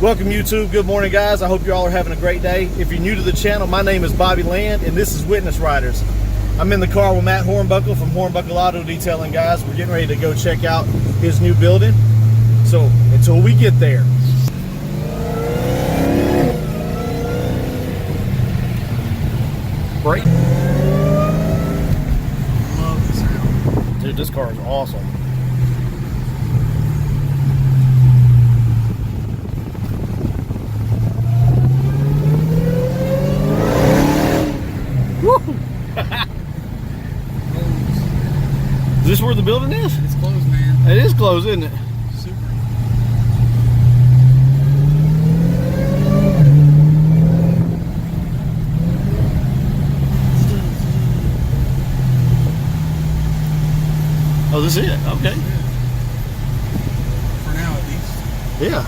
Welcome YouTube, good morning guys. I hope you all are having a great day. If you're new to the channel, my name is Bobby Land and this is Witness Riders. I'm in the car with Matt Hornbuckle from Hornbuckle Auto Detailing, guys. We're getting ready to go check out his new building. So until we get there. Great. Love the sound. Dude, this car is awesome. Is this where the building is? It's closed, man. It is closed, isn't it? Super. Oh, this is it? Okay. For now, at least. Yeah.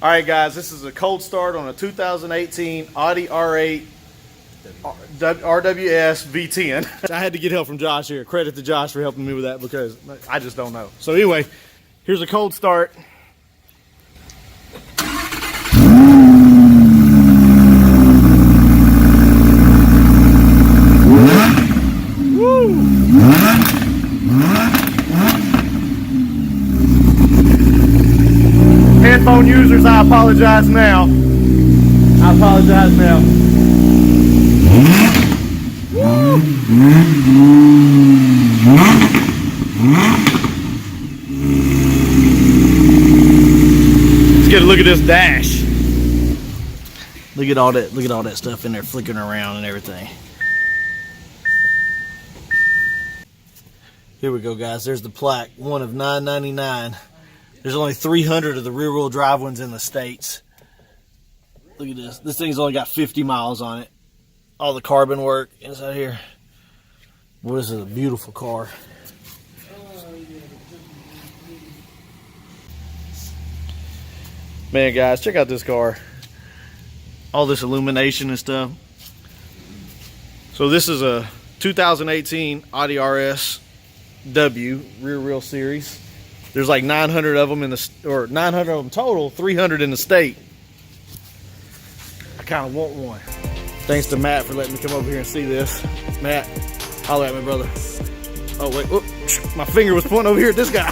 Alright guys, this is a cold start on a 2018 Audi R8 RWS V10. I had to get help from Josh here. Credit to Josh for helping me with that because I just don't know. So anyway, here's a cold start. Headphone users, I apologize now. I apologize now. Let's get a look at this dash. Look at all that stuff in there flickering around and everything. Here we go, guys. There's the plaque, one of 999. There's only 300 of the rear-wheel drive ones in the States. Look at this. This thing's only got 50 miles on it. All the carbon work inside here. Boy, this is a beautiful car. Man, guys, check out this car. All this illumination and stuff. So this is a 2018 Audi RS W rear wheel series. There's like 900 of them in the, or 900 of them total, 300 in the state. I kind of want one. Thanks to Matt for letting me come over here and see this. Matt, holler at me, brother. Oh wait, oh, my finger was pointing over here at this guy.